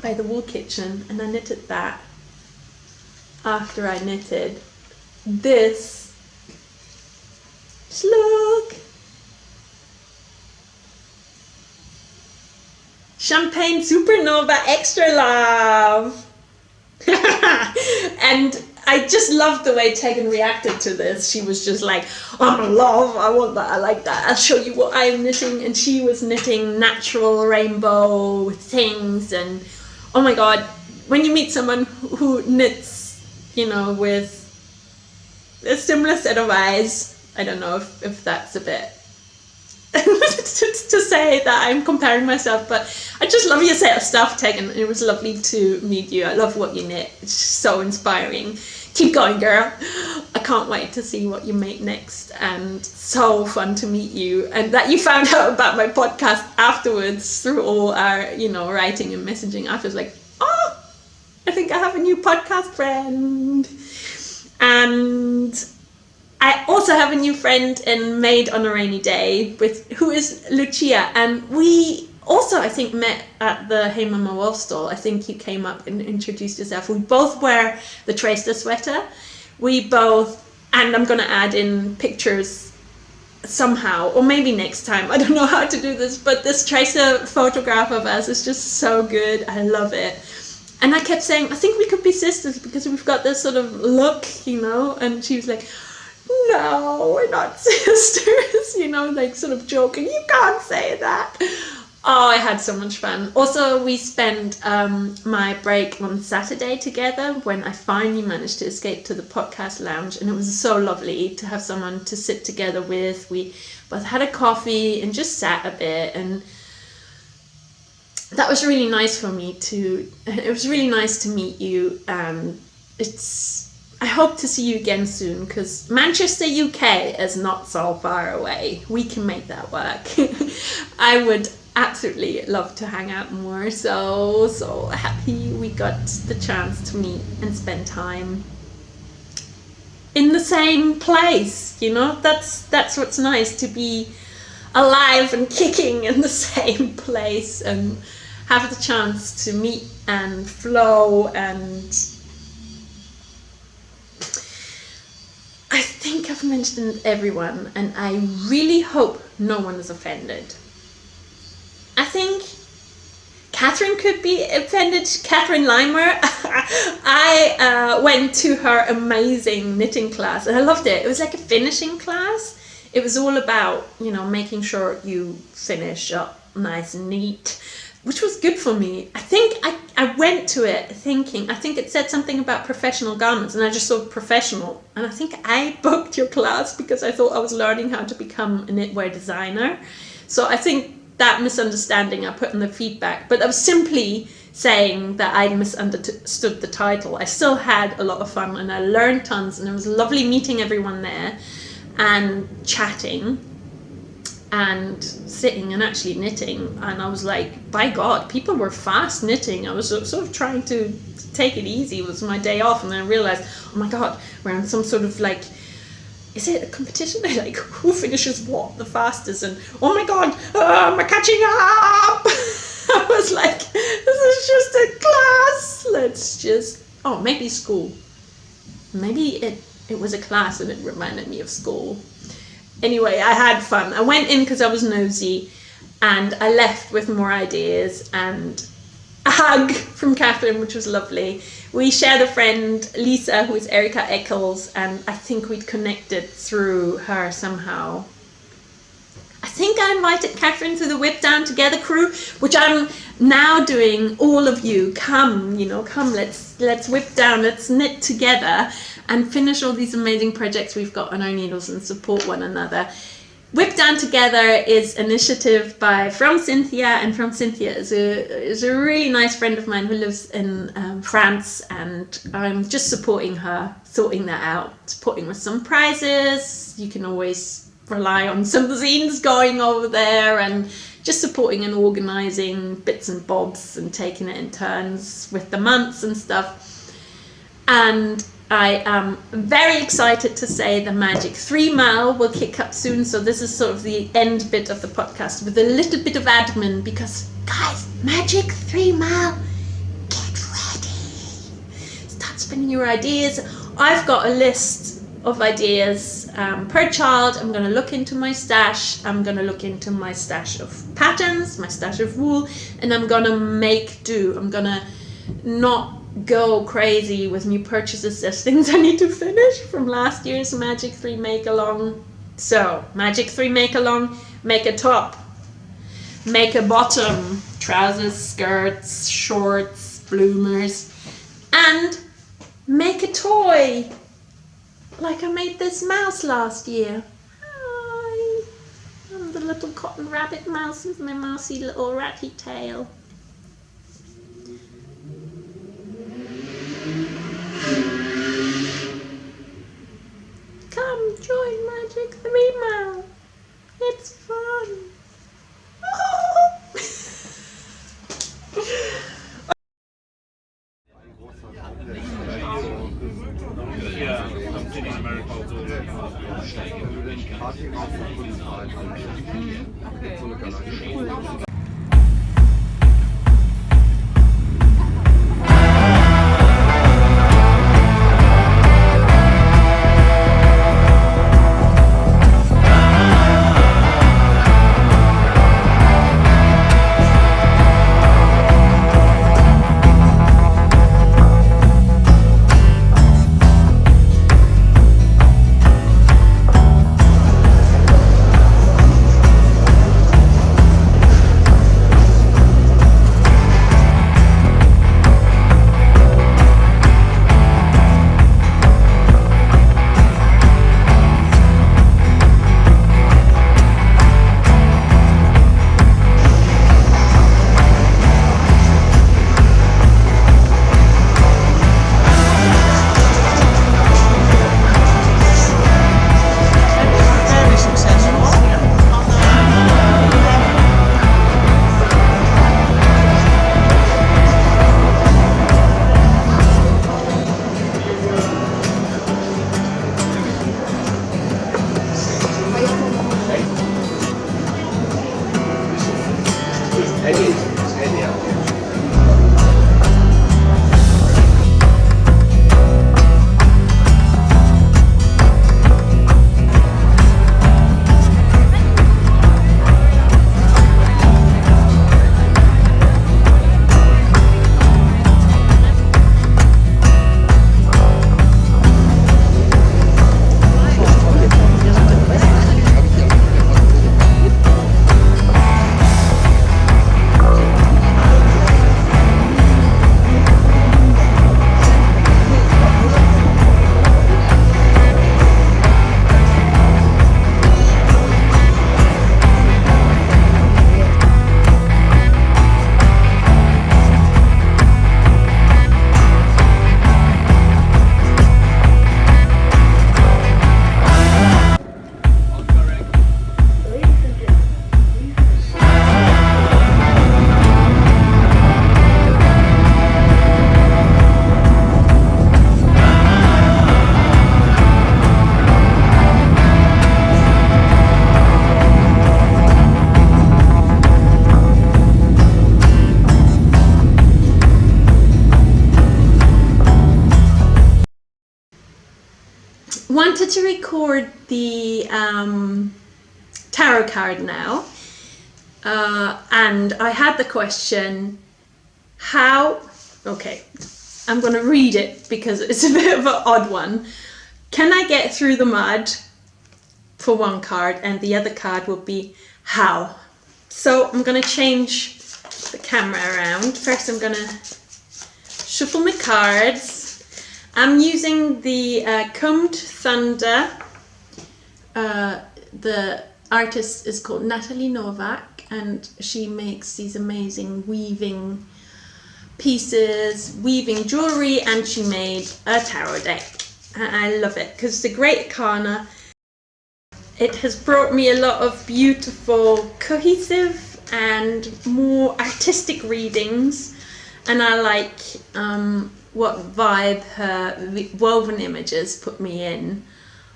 by the Wool Kitchen, and I knitted that after I knitted this. Just look! Champagne Supernova Extra Love! And I just loved the way Tegan reacted to this. She was just like, I'm in love, I want that, I like that, I'll show you what I'm knitting. And she was knitting natural rainbow things, and oh my god, when you meet someone who knits, you know, with a similar set of eyes, I don't know if that's a bit to say that I'm comparing myself, but I just love your set of stuff, Tegan. It was lovely to meet you. I love what you knit. It's just so inspiring. Keep going, girl. I can't wait to see what you make next, and so fun to meet you, and that you found out about my podcast afterwards through all our, you know, writing and messaging after. It's like, oh, I think I have a new podcast friend. And I also have a new friend in Made on a Rainy Day, who is Lucia, and we also, I think, met at the Hey Mama Wolf stall. I think you came up and introduced yourself. We both wear the Tracer sweater. We both, and I'm going to add in pictures somehow, or maybe next time. I don't know how to do this, but this Tracer photograph of us is just so good. I love it. And I kept saying, I think we could be sisters because we've got this sort of look, you know, and she was like, no, we're not sisters, you know, like sort of joking, you can't say that. Oh, I had so much fun. Also, we spent my break on Saturday together when I finally managed to escape to the podcast lounge, and it was so lovely to have someone to sit together with. We both had a coffee and just sat a bit, and that was really nice for me too. It was really nice to meet you, and I hope to see you again soon, because Manchester, UK is not so far away. We can make that work. I would absolutely love to hang out more. So happy we got the chance to meet and spend time in the same place. You know, that's what's nice, to be alive and kicking in the same place and have the chance to meet and flow. And I think I've mentioned everyone, and I really hope no one is offended. I think Catherine could be offended. Catherine Limer. I went to her amazing knitting class and I loved it. It was like a finishing class. It was all about, you know, making sure you finish up nice and neat, which was good for me. I think I went to it thinking, I think it said something about professional garments, and I just saw professional. And I think I booked your class because I thought I was learning how to become a knitwear designer. So I think that misunderstanding I put in the feedback, but I was simply saying that I misunderstood the title. I still had a lot of fun and I learned tons, and it was lovely meeting everyone there and chatting and sitting and actually knitting. And I was like, by God, people were fast knitting. I was sort of trying to take it easy. It was my day off, and then I realized, oh my God, we're on some sort of like, is it a competition? Like, who finishes what the fastest? And oh my God, am I catching up? I was like, this is just a class. Let's just, oh, maybe school. Maybe it was a class and it reminded me of school. Anyway, I had fun. I went in because I was nosy, and I left with more ideas and a hug from Catherine, which was lovely. We shared a friend, Lisa, who is Erica Eccles, and I think we'd connected through her somehow. I think I invited Catherine to the Whip Down Together crew, which I'm now doing. All of you, come, let's whip down, let's knit together and finish all these amazing projects we've got on our needles and support one another. Whip Down Together is an initiative from Cynthia, and From Cynthia is a really nice friend of mine who lives in France, and I'm just supporting her, sorting that out, supporting with some prizes. You can always rely on some zines going over there, and just supporting and organising bits and bobs and taking it in turns with the months and stuff. And I am very excited to say the Magic 3 Mile will kick up soon. So this is sort of the end bit of the podcast with a little bit of admin, because guys, Magic 3 Mile, get ready. Start spinning your ideas. I've got a list of ideas per child. I'm going to look into my stash. I'm going to look into my stash of patterns, my stash of wool, and I'm going to make do. I'm going to not go crazy with new purchases. There's things I need to finish from last year's Magic 3 Make Along. So, Magic 3 Make Along, make a top, make a bottom, trousers, skirts, shorts, bloomers, and make a toy. Like I made this mouse last year. Hi, I'm the little cotton rabbit mouse with my mousy little ratty tail. Come join Magic 3 Mile. It's fun. Wanted to record the tarot card now, and I had the question, how, okay, I'm going to read it because it's a bit of an odd one. Can I get through the mud for one card, and the other card will be how. So I'm going to change the camera around. First I'm going to shuffle my cards. I'm using the Combed Thunder. The artist is called Natalie Novak, and she makes these amazing weaving pieces, weaving jewellery, and she made a tarot deck. And I love it because the Great Arcana, it has brought me a lot of beautiful, cohesive and more artistic readings, and I like what vibe her woven images put me in.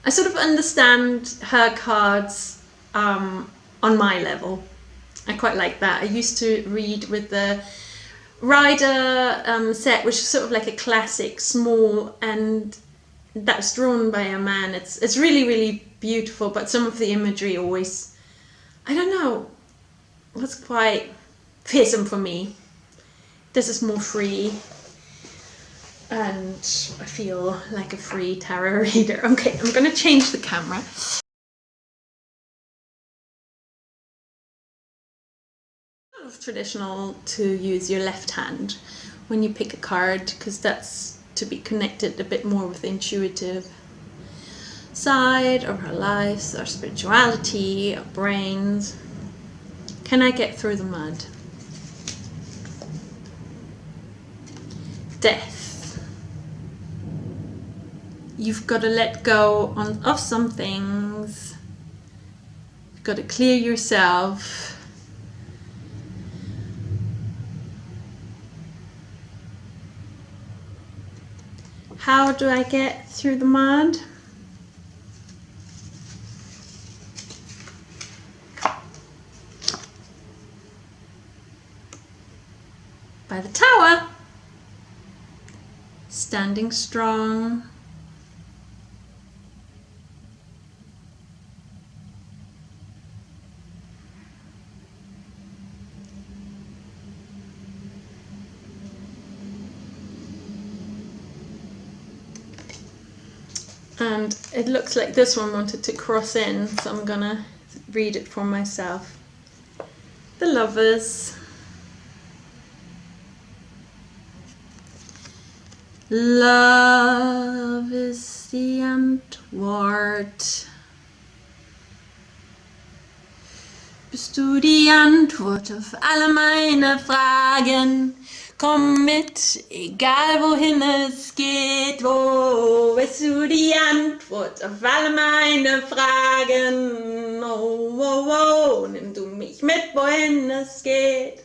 I sort of understand her cards on my level. I quite like that. I used to read with the Rider set, which is sort of like a classic, small, and that's drawn by a man. It's really, really beautiful, but some of the imagery always, I don't know, was quite fearsome for me. This is more free, and I feel like a free tarot reader. Okay, I'm gonna change the camera. Traditional to use your left hand when you pick a card, because that's to be connected a bit more with the intuitive side of our lives, our spirituality, our brains. Can I get through the mud? Death. You've got to let go of some things. You've got to clear yourself. How do I get through the mud? By the tower. Standing strong. And it looks like this one wanted to cross in, so I'm gonna read it for myself. The Lovers. Love is die Antwort. Bist du die Antwort auf alle meine Fragen? Komm mit, egal wohin es geht. Oh, bist du die Antwort auf alle meine Fragen? Oh, oh, oh, nimm du mich mit, wohin es geht.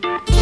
you.